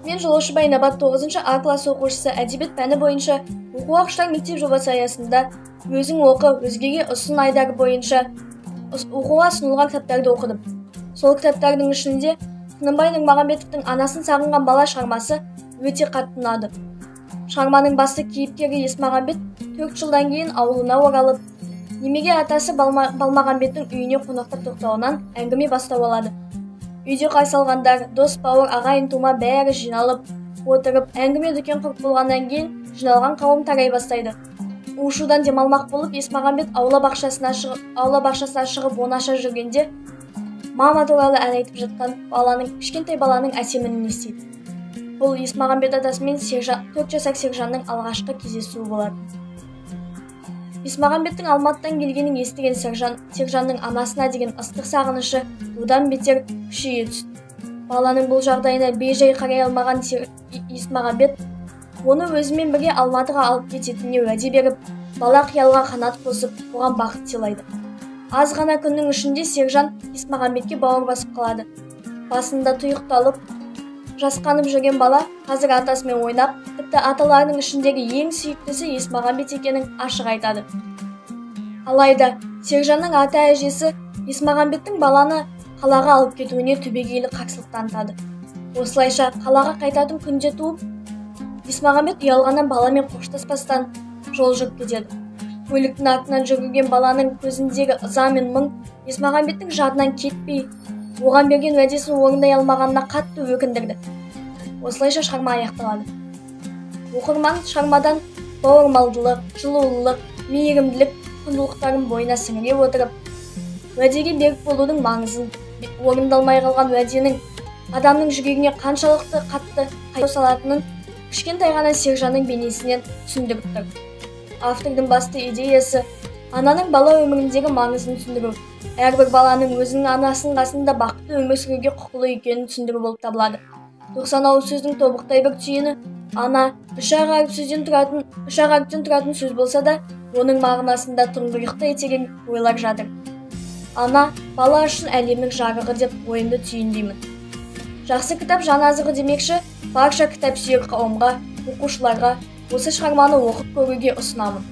Мен Жолаушыбай Набат 9 А класс оқушысы әдебиет пәні бойынша оқу ақштар мектеп жобасы аясында өзің оқы, өзгеге ұсын айдары бойынша оқуға ұсынылған кітаптарды оқыдым. Сол кітаптардың ішінде Тынымбай Нұрмағамбетовтің Анасын сағынған бала шығармасы өте қатты ұнады. Шығарманың басты кейіпкері Есмағамбет 4 жылдан кейін ауылына оралып, немеге атасы Балмағамбеттің үйіне қонақтап тоқтауынан әңгіме бастау алады. Үйде қарсы алғандар, дос, бауыр, ағайын тума бәрі жиналып, отырып, әңгіме дүкен құрып болғаннан кейін жиналған қауым тарай бастайды. Ушудан демалмақ болып, Есмағамбет аула бақшасына шығып оңаша жүргенде, мама туралы ән айтып жатқан кішкентай баланың әсемінін естиді. Бұл Есмағамбет атасымен 4 жасар Сержанның алғашқы кездесуі болады. Есмағамбеттің Алматыдан келгенін естіген Сержанның анасына деген ыстық сағынышы одан бетер күшейе түсті. Баланың бұл жағдайына бейжай қарай алмаған Есмағамбет оны өзімен бірге Алматыға алып кететініне уәде беріп, бала қиялға қанат қосып, оған бақыт сыйлайды. Аз ғана күннің ішінде Сержан Есмағамбетке бауыр басып қалады. Басында тұйықталып, жасқанып жүрген бала қазір атасымен ойнап, тіпті аталарының ішіндегі ең сүйіктісі Есмағамбет екенін ашық айтады. Алайда Сержанның ата-әжесі Есмағамбеттің баланы қалаға алып кетуіне түбегейлі қарсылық танытады. Осылайша қалаға қайтатын күнде туып, Есмағамбет ұялғаннан баламен қоштаспастан жол жүріп кетеді. Көліктің артынан жүрген баланың көзіндегі ыза мен мұң Есмағамбеттің жадынан кетпей, оған берген уәдесін орындай алмағанына қатты өкіндірді. Осылайша шығарма аяқталады. Оқырман шығармадан бауырмалдылық, жылулық, мейірімділік құндылықтарын бойына сіңіре отырып, уәдеге берік болудың маңызын, орындалмай қалған уәденің адамның жүрегіне қаншалықты қатты қайғы салатынын кішкентай ғана Сержанның бейнесінен түсіндіріп тұр. Автордың басты идеясы ананың бала өміріндегі маңызын түсіндіру, әрбір баланың өзінің анасының қасында бақытты өмір сүруге құқылы екенін түсіндіру болып табылады. 90 ауыз сөздің тобықтай бір түйіні ана 3 harftен тұратын сөз болса да, оның мағынасында тұңғиықты терең ойлар жатыр. Ана бала үшін әлемнің жарығы деп ойымды түйіндеймін. Жақсы кітап жан азығы демекші, барша кітап сүйер қауымға, оқушыларға осы шығарманы оқып көруге ұсынамын.